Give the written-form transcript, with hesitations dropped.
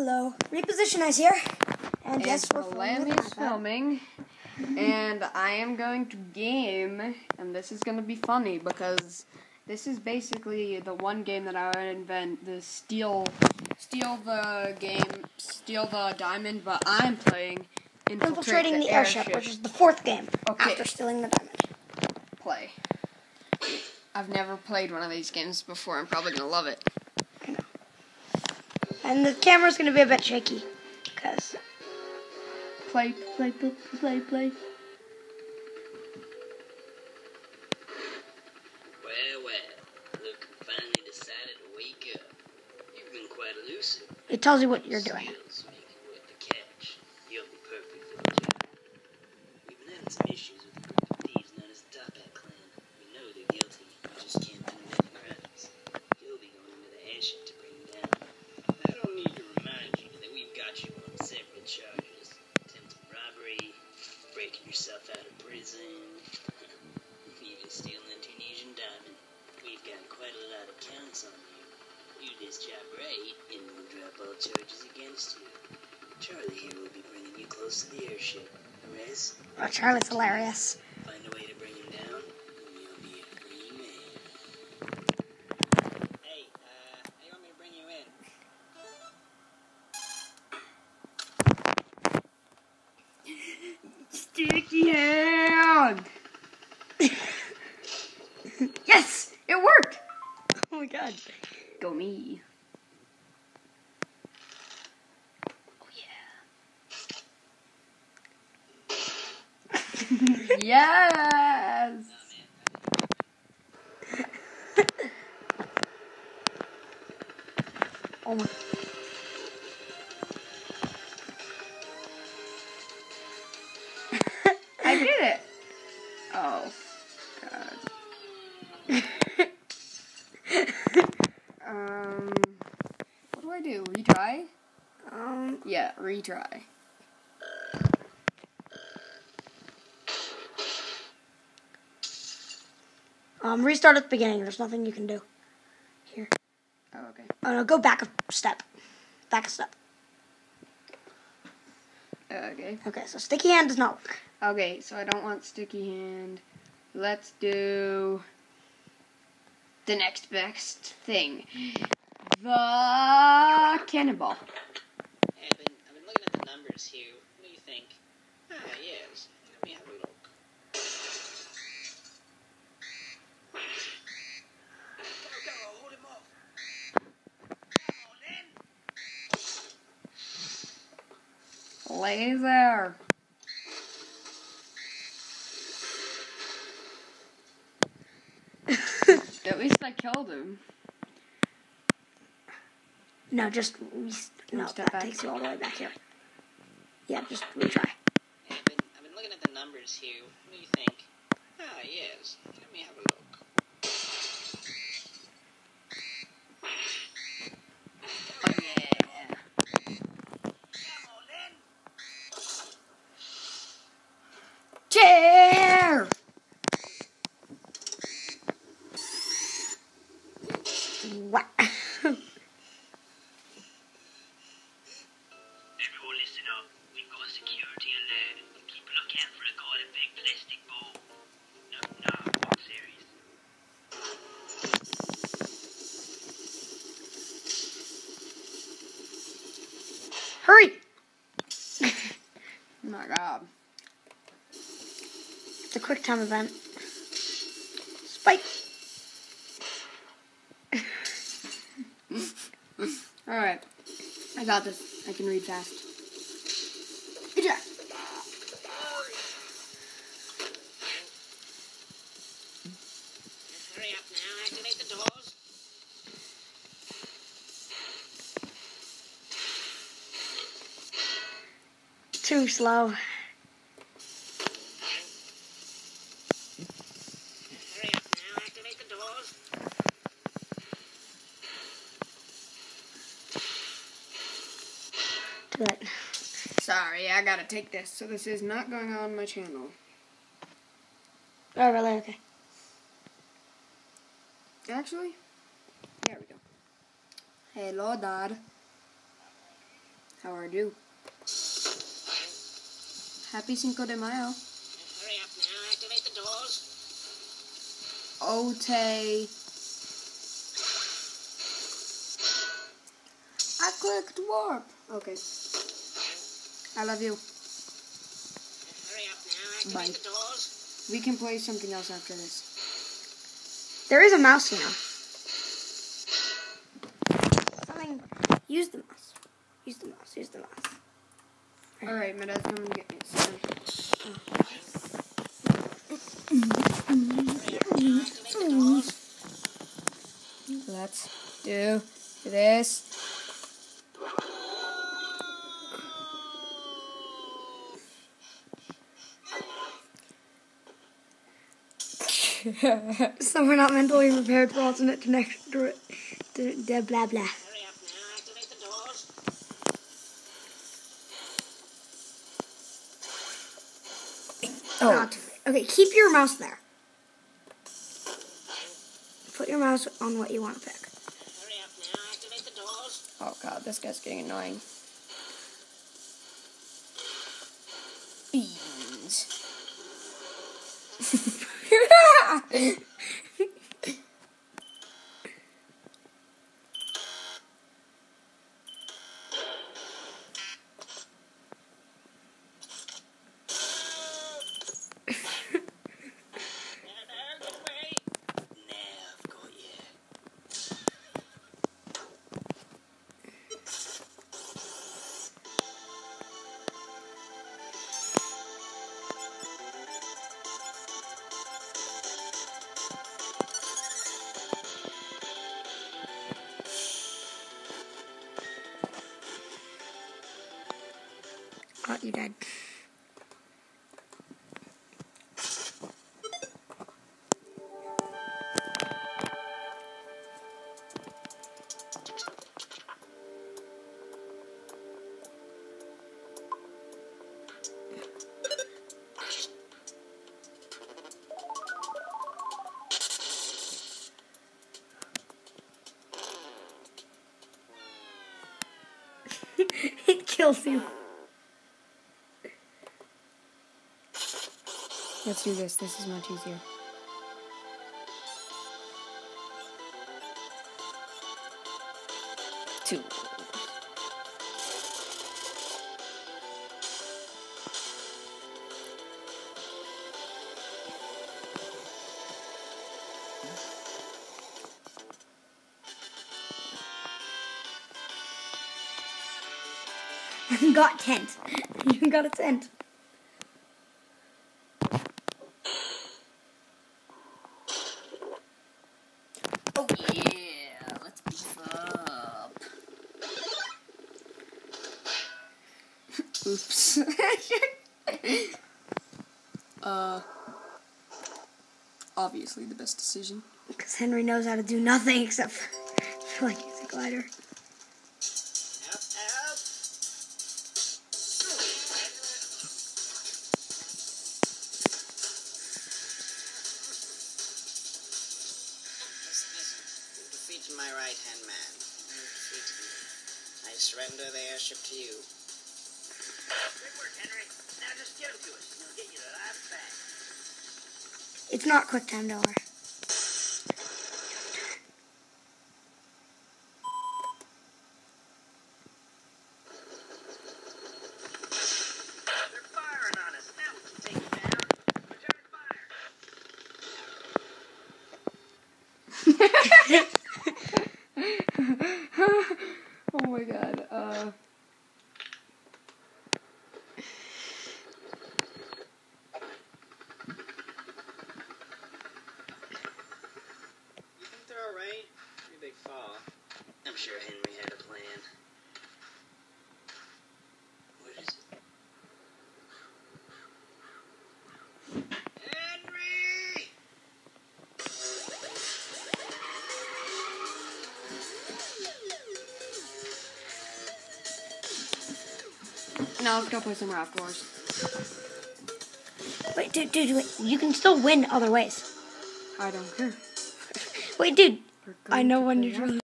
Hello. Reposition Eyes here. And yes, we're filming. And I am going to game, and this is going to be funny because this is basically the one game that I would invent, the steal the diamond, but I'm playing Infiltrating the airship, which is the fourth game after stealing the diamond. Play. I've never played one of these games before. I'm probably going to love it. I know. And the camera's going to be a bit shaky, because... Play. Well, look, finally decided to wake up. You've been quite elusive. It tells you what you're doing. Skills make it worth the catch. You'll be perfect for the job. We've been having some issues with a group of thieves known as the Top Hat Clan. We know they're guilty, we just can't pin them in the crimes. You'll be going into the airship to bring them down. I don't need to remind you that we've got you on several charges. Attempted robbery, breaking yourself out of prison, even stealing a Tunisian diamond. We've got quite a lot of counts on you. Do this job right, and we'll drop all charges against you. Charlie here will be bringing you close to the airship. Rez? Oh, Charlie's hilarious. Find a way to bring him down, and you'll be a free man. Hey, how do you want me to bring you in? Sticky hand! Yes! It worked! Oh my god. Go me. Oh yeah. Yes! Oh my. I did it! Oh, God. What do I do? Retry? Yeah, retry. Restart at the beginning. There's nothing you can do. Here. Oh, okay. Oh no, go back a step. Back a step. Okay. Okay, so sticky hand does not work. Okay, so I don't want sticky hand. Let's do the next best thing. The cannonball. Hey, I've been looking at the numbers here. What do you think? Ah, yes. Let me have a look. Go, hold him off. Come on, then. Laser. At least I killed him. No, just no. Step That back. takes you all the way back here. Yeah, just retry. Hey, I've been looking at the numbers here. What do you think? Ah, yes. Let me have a look. Oh, yeah. Come on, then. Chair! Wow. Everyone listen up. We've got security alert. Keep a lookout for a guy in a big plastic ball. No, I'm serious. Hurry! Oh my god. It's a quick time event. Spike. Alright. I got this. I can read fast. Good job. Hurry up now. Activate the doors. Too slow. Hurry up now. Activate the doors. Do it. Sorry, I gotta take this. So this is not going on my channel. Oh, really? Okay. Actually, there we go. Hello, Dad. How are you? Happy Cinco de Mayo. Hurry up now, activate the doors. Ote. I clicked warp. Okay. I love you. Hurry up now, activate Bye. the doors. We can play something else after this. There is a mouse, you know. Something. Use the mouse. Use the mouse. Use the mouse. Alright, my dad's coming to get me. So. Let's do this. So we're not mentally prepared for alternate connection to blah blah. Hurry up now, activate the doors. Oh. Okay, keep your mouse there. Put your mouse on what you want to pick. Hurry up now, activate the doors. Oh god, this guy's getting annoying. Beans. Get away. Now I've got you. Oh, you dead. It kills you. Let's do this. This is much easier. Two. Got tent. You got a tent. Oh yeah, let's beef up. Oops. Obviously the best decision. Because Henry knows how to do nothing except for like use a glider. Help, help. Listen. You defeated my right-hand man. You defeated me. I surrender the airship to you. Good work, Henry. Now just give it to us, and we'll get you the last bag. It's not quick time, don't worry. They're firing on us. Now we can take it down. Return fire. Oh my god. You think they're alright? Pretty big fall. I'm sure Henry had a plan. What is it? Henry! Now let's go play some Raft Wars. Wait, dude, wait. You can still win other ways. I don't care. Wait, dude. We're I going know to when play you're Raft really